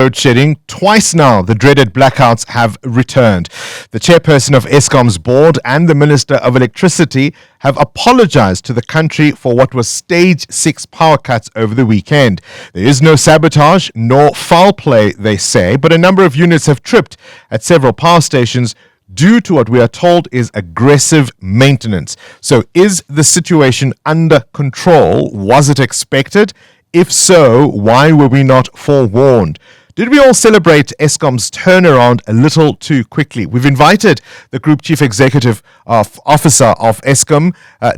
Loadshedding. Twice now, the dreaded blackouts have returned. The chairperson of Eskom's board and the Minister of Electricity have apologized to the country for what was stage 6 power cuts over the weekend. There is no sabotage nor foul play, they say, but a number of units have tripped at several power stations due to what we are told is aggressive maintenance. So is the situation under control? Was it expected? If so, why were we not forewarned? Did we all celebrate Eskom's turnaround a little too quickly? We've invited the Group Chief Executive Officer of Eskom,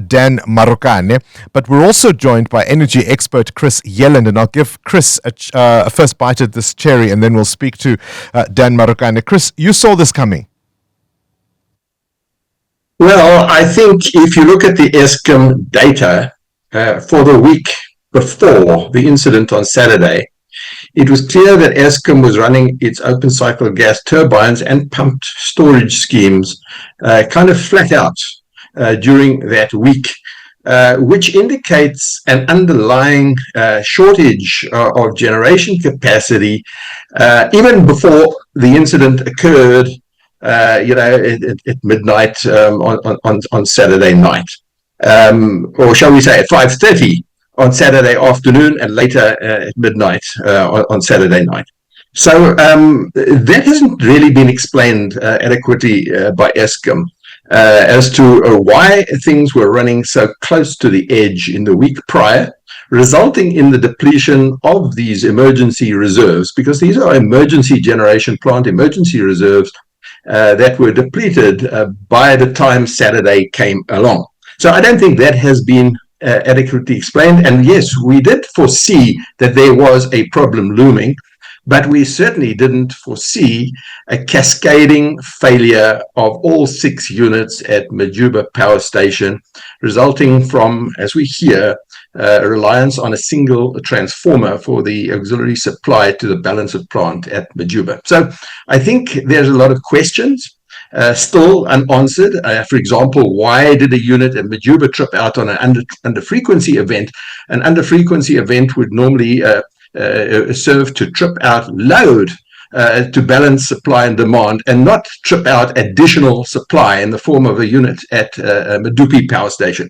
Dan Marokane, but we're also joined by energy expert Chris Yelland, and I'll give Chris a first bite at this cherry and then we'll speak to Dan Marokane. Chris, you saw this coming. Well, I think if you look at the Eskom data for the week before the incident on Saturday, it was clear that Eskom was running its open cycle gas turbines and pumped storage schemes kind of flat out during that week, which indicates an underlying shortage of generation capacity even before the incident occurred, at midnight on Saturday night, or shall we say at 5:30. On Saturday afternoon and later at midnight on Saturday night. So that hasn't really been explained adequately by Eskom as to why things were running so close to the edge in the week prior, resulting in the depletion of these emergency reserves, because these are emergency generation plant emergency reserves that were depleted by the time Saturday came along. So I don't think that has been adequately explained. And yes, we did foresee that there was a problem looming, but we certainly didn't foresee a cascading failure of all 6 units at Majuba Power Station, resulting from, as we hear, reliance on a single transformer for the auxiliary supply to the balance of plant at Majuba. So I think there's a lot of questions still unanswered. For example, why did a unit at Majuba trip out on an under-frequency event? An under-frequency event would normally serve to trip out load to balance supply and demand, and not trip out additional supply in the form of a unit at Medupi Power Station.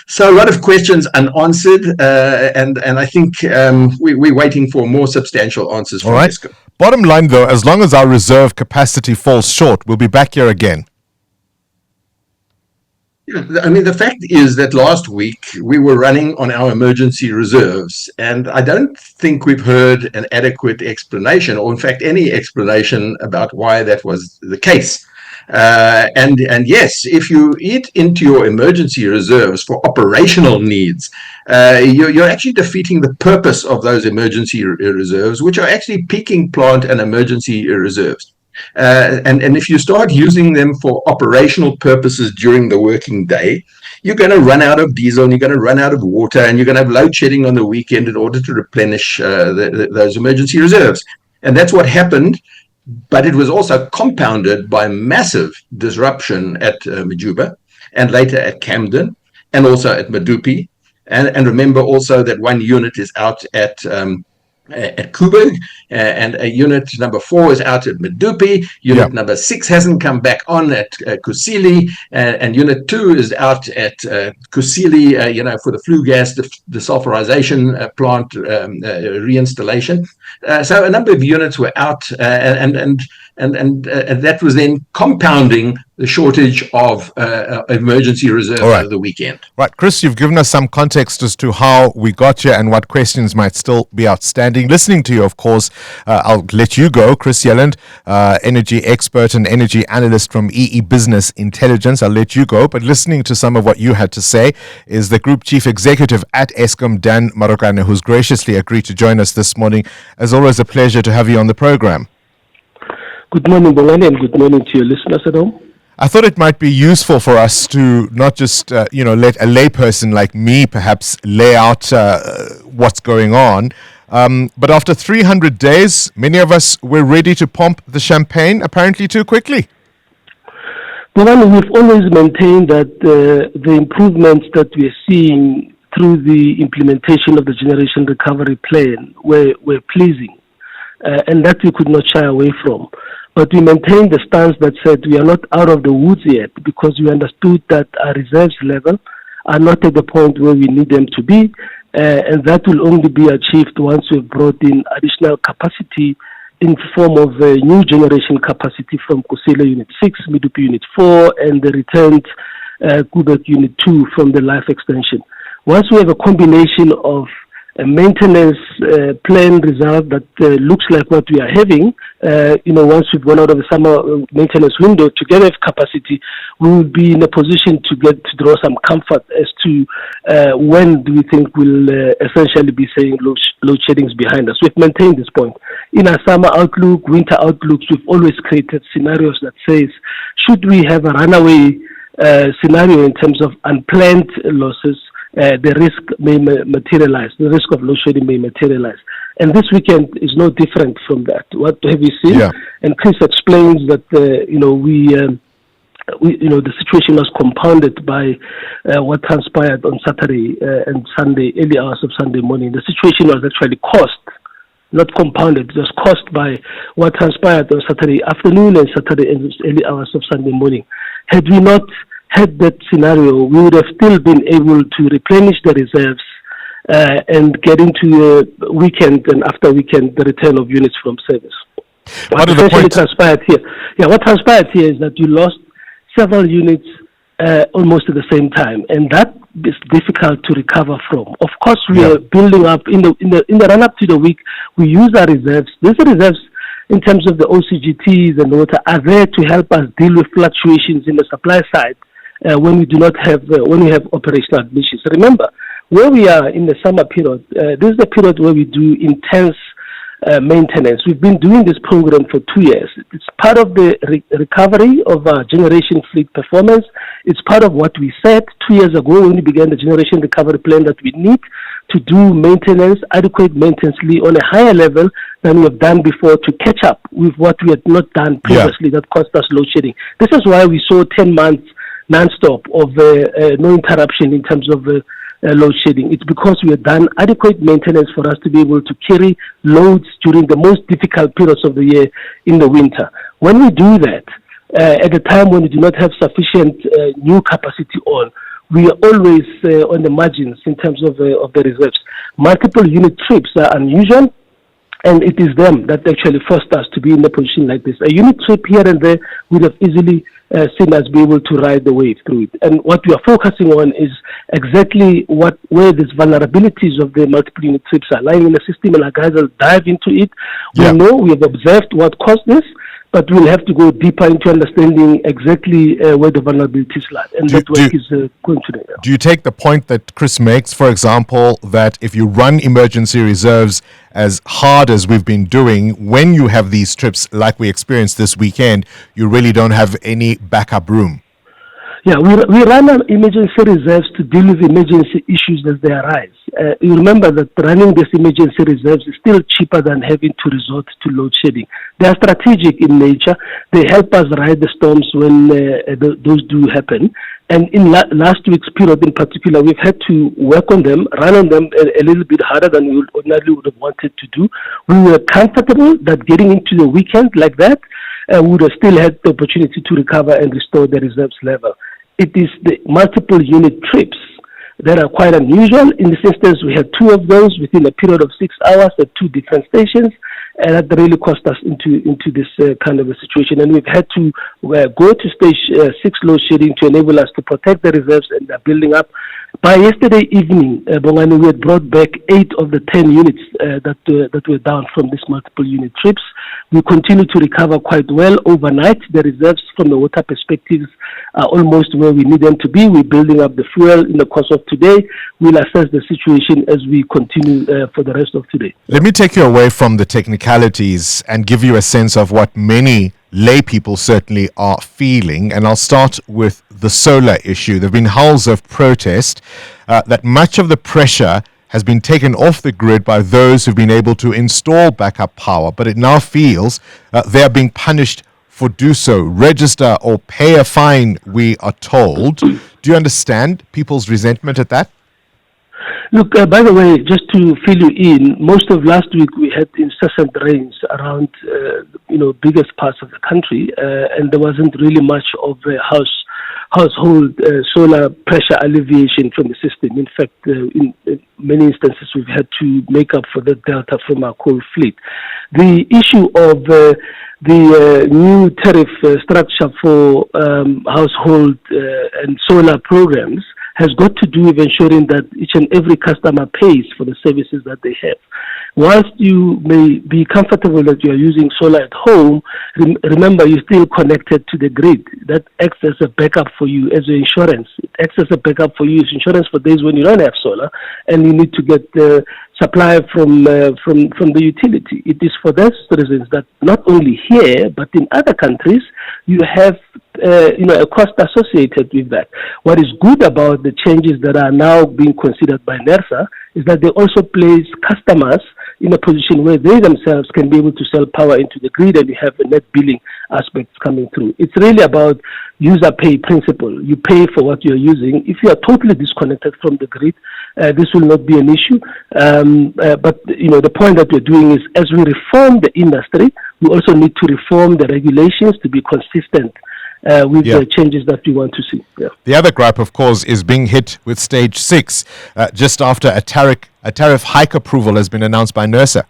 So a lot of questions unanswered, and I think we're waiting for more substantial answers from Eskom. Bottom line, though, as long as our reserve capacity falls short, we'll be back here again. I mean, the fact is that last week we were running on our emergency reserves, and I don't think we've heard an adequate explanation, or in fact any explanation about why that was the case. And yes, if you eat into your emergency reserves for operational needs, you're actually defeating the purpose of those emergency reserves, which are actually peaking plant and emergency reserves. And if you start using them for operational purposes during the working day, you're going to run out of diesel, and you're going to run out of water, and you're going to have load shedding on the weekend in order to replenish those emergency reserves. And that's what happened. But it was also compounded by massive disruption at Majuba, and later at Camden, and also at Medupi. And remember also that one unit is out at Koeberg, and a unit number 4 is out at Medupi. Unit number 6 hasn't come back on at Kusile, and unit 2 is out at Kusile, for the flue gas desulfurization plant reinstallation. So a number of units were out, and that was then compounding the shortage of emergency reserve over the weekend. Right, Chris, you've given us some context as to how we got here and what questions might still be outstanding. Listening to you, of course, I'll let you go. Chris Yelland, energy expert and energy analyst from EE Business Intelligence. I'll let you go. But listening to some of what you had to say is the Group Chief Executive at Eskom, Dan Marokane, who's graciously agreed to join us this morning. As always, a pleasure to have you on the program. Good morning, Bongani, and good morning to your listeners at home. I thought it might be useful for us to not just, let a layperson like me perhaps lay out what's going on. But after 300 days, many of us were ready to pump the champagne, apparently too quickly. Well, we've always maintained that the improvements that we're seeing through the implementation of the Generation Recovery Plan were pleasing. and that we could not shy away from. But we maintained the stance that said we are not out of the woods yet, because we understood that our reserves level are not at the point where we need them to be, and that will only be achieved once we've brought in additional capacity in the form of new generation capacity from Kusile Unit 6, Medupi Unit 4, and the returned Kubek Unit 2 from the life extension. Once we have a combination of a maintenance plan result that looks like what we are having, once we've gone out of the summer maintenance window together with capacity, we will be in a position to draw some comfort as to when do we think we'll essentially be saying load shedding is behind us. We've maintained this point. In our summer outlook, winter outlooks, we've always created scenarios that says, should we have a runaway scenario in terms of unplanned losses, the risk may materialize, the risk of load shedding may materialize. And this weekend is no different from that. What have we seen? Yeah. And Chris explains that, the situation was compounded by what transpired on Saturday and Sunday, early hours of Sunday morning. The situation was actually caused, not compounded, it was caused by what transpired on Saturday afternoon and Saturday and early hours of Sunday morning. Had we not had that scenario, we would have still been able to replenish the reserves and get into the weekend and after weekend the return of units from service. What transpired here? Yeah, what transpired here is that you lost several units almost at the same time, and that is difficult to recover from. Of course, we are building up in the run up to the week. We use our reserves. These reserves, in terms of the OCGTs and water, are there to help us deal with fluctuations in the supply side when we do not have when we have operational issues. Remember, where we are in the summer period, this is the period where we do intense maintenance. We've been doing this program for 2 years. It's part of the recovery of our generation fleet performance. It's part of what we said 2 years ago when we began the generation recovery plan, that we need to do maintenance, adequate maintenance on a higher level than we have done before, to catch up with what we had not done previously that caused us load shedding. This is why we saw 10 months non-stop of no interruption in terms of load shedding. It's because we have done adequate maintenance for us to be able to carry loads during the most difficult periods of the year in the winter. When we do that, at a time when we do not have sufficient new capacity on, we are always on the margins in terms of the reserves. Multiple unit trips are unusual, and it is them that actually forced us to be in a position like this. A unit trip here and there would have easily seen us be able to ride the wave through it. And what we are focusing on is exactly where these vulnerabilities of the multiple unit trips are lying in the system, and our guys will dive into it. We know, we have observed what caused this, but we'll have to go deeper into understanding exactly where the vulnerabilities lie. And that work is going to do. Do you take the point that Chris makes, for example, that if you run emergency reserves as hard as we've been doing, when you have these trips like we experienced this weekend, you really don't have any backup room? Yeah, we run our emergency reserves to deal with emergency issues as they arise. You remember that running these emergency reserves is still cheaper than having to resort to load shedding. They are strategic in nature. They help us ride the storms when those do happen. And in last week's period in particular, we've had to work on them, run on them a little bit harder than we ordinarily would have wanted to do. We were comfortable that getting into the weekend like that, we would have still had the opportunity to recover and restore the reserves level. It is the multiple unit trips that are quite unusual. In this instance, we had 2 of those within a period of 6 hours at 2 different stations, and that really cost us into this kind of a situation. And we've had to go to stage 6 load shedding to enable us to protect the reserves, and they're building up. By yesterday evening, Bongani, we had brought back 8 of the 10 units that were down from these multiple unit trips. We continue to recover quite well overnight. The reserves from the water perspectives are almost where we need them to be. We're building up the fuel in the course of today. We'll assess the situation as we continue for the rest of today. Let me take you away from the technicalities and give you a sense of what many lay people certainly are feeling. And I'll start with the solar issue. There have been howls of protest that much of the pressure has been taken off the grid by those who've been able to install backup power, but it now feels they are being punished for do so. Register or pay a fine, we are told. Do you understand people's resentment at that? Look, by the way, just to fill you in, most of last week we had incessant rains around, biggest parts of the country, and there wasn't really much of a household solar pressure alleviation from the system. In fact, in many instances, we've had to make up for the delta from our coal fleet. The issue of the new tariff structure for household and solar programs has got to do with ensuring that each and every customer pays for the services that they have. Whilst you may be comfortable that you are using solar at home, remember you're still connected to the grid. That acts as a backup for you as your insurance. It acts as a backup for you as insurance for days when you don't have solar and you need to get the supply from the utility. It is for those reasons that not only here but in other countries you have a cost associated with that. What is good about the changes that are now being considered by NERSA is that they also place customers in a position where they themselves can be able to sell power into the grid and you have a net billing aspects coming through. It's really about user pay principle. You pay for what you're using. If you are totally disconnected from the grid, this will not be an issue. But the point that we're doing is as we reform the industry, we also need to reform the regulations to be consistent with the changes that we want to see. Yeah. The other gripe, of course, is being hit with stage 6 just after a tariff hike approval has been announced by NERSA.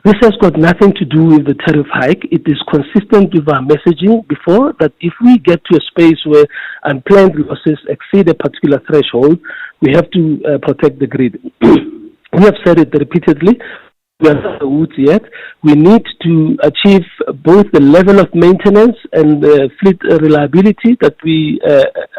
This has got nothing to do with the tariff hike. It is consistent with our messaging before that if we get to a space where unplanned losses exceed a particular threshold, we have to protect the grid. We have said it repeatedly. We are not in the woods yet. We need to achieve both the level of maintenance and fleet reliability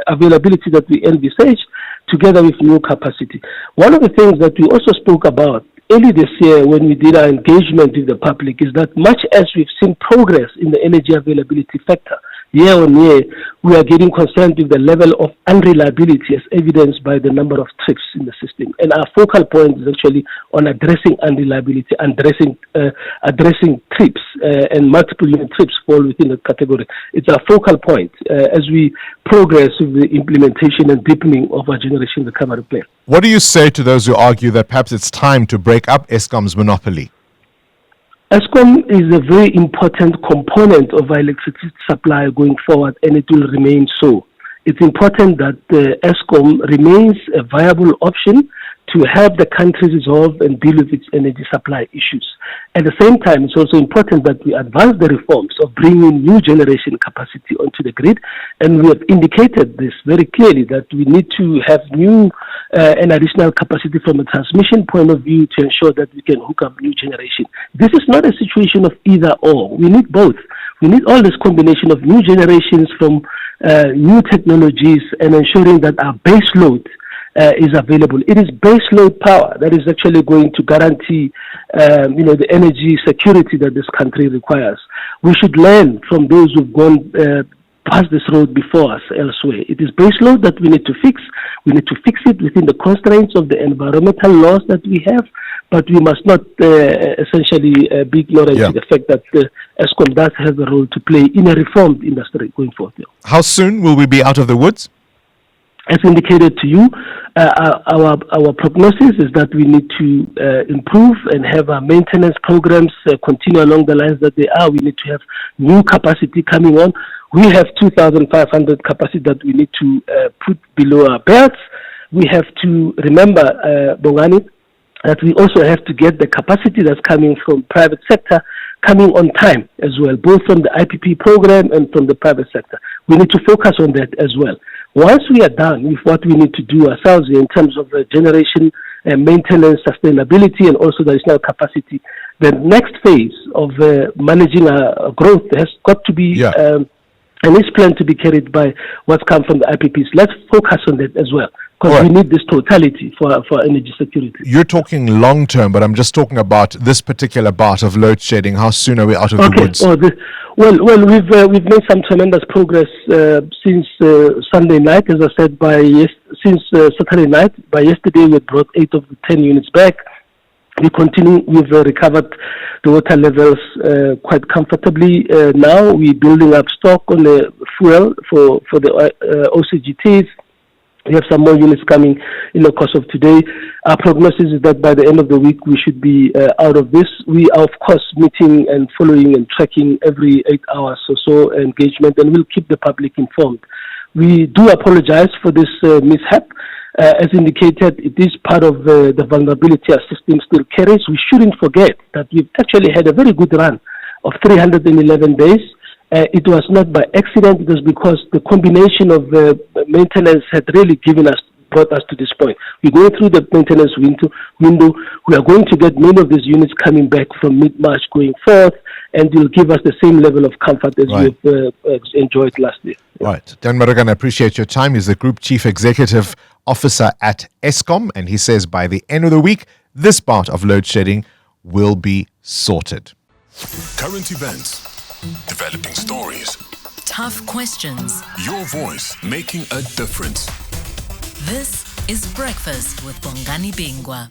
availability that we envisage, together with new capacity. One of the things that we also spoke about early this year when we did our engagement with the public is that much as we've seen progress in the energy availability factor, year on year, we are getting concerned with the level of unreliability as evidenced by the number of trips in the system. And our focal point is actually on addressing unreliability, addressing trips, and multiple unit trips fall within the category. It's our focal point as we progress with the implementation and deepening of our generation recovery plan. What do you say to those who argue that perhaps it's time to break up Eskom's monopoly? Eskom is a very important component of our electricity supply going forward, and it will remain so. It's important that Eskom remains a viable option to help the country resolve and deal with its energy supply issues. At the same time, it's also important that we advance the reforms of bringing new generation capacity onto the grid, and we have indicated this very clearly that we need to have new and additional capacity from a transmission point of view to ensure that we can hook up new generation. This is not a situation of either or. We need both. We need all this combination of new generations from new technologies and ensuring that our base load is available. It is base load power that is actually going to guarantee, the energy security that this country requires. We should learn from those who've gone past this road before us elsewhere. It is base load that we need to fix. We need to fix it within the constraints of the environmental laws that we have, but we must not essentially be ignorant to the fact that Eskom does have a role to play in a reformed industry going forward. How soon will we be out of the woods? As indicated to you, our prognosis is that we need to improve and have our maintenance programs continue along the lines that they are. We need to have new capacity coming on. We have 2,500 capacity that we need to put below our belts. We have to remember, Bongani, that we also have to get the capacity that's coming from private sector coming on time as well, both from the IPP program and from the private sector. We need to focus on that as well. Once we are done with what we need to do ourselves in terms of the generation and maintenance, sustainability, and also the additional capacity, the next phase of managing our growth has got to be and is planned to be carried by what's come from the IPPs. Let's focus on that as well, because we need this totality for energy security. You're talking long term, but I'm just talking about this particular bout of load shedding. How soon are we out of the woods? We've made some tremendous progress since Sunday night. As I said, since Saturday night. By yesterday, we brought 8 of the 10 units back. We continue. We've recovered the water levels quite comfortably. Now we're building up stock on the fuel for the OCGTs. We have some more units coming in the course of today. Our prognosis is that by the end of the week, we should be out of this. We are, of course, meeting and following and tracking every 8 hours or so engagement, and we'll keep the public informed. We do apologize for this mishap. As indicated, it is part of the vulnerability our system still carries. We shouldn't forget that we've actually had a very good run of 311 days. It was not by accident. It was because the combination of maintenance had really brought us to this point. We're going through the maintenance window. We are going to get many of these units coming back from mid-March going forth, and it will give us the same level of comfort as we've enjoyed last year. Right. Dan Marokane, I appreciate your time. He's the Group Chief Executive Officer at Eskom, and he says by the end of the week, this bout of load shedding will be sorted. Current events, developing stories, tough questions, your voice making a difference. This is Breakfast with Bongani Bingwa.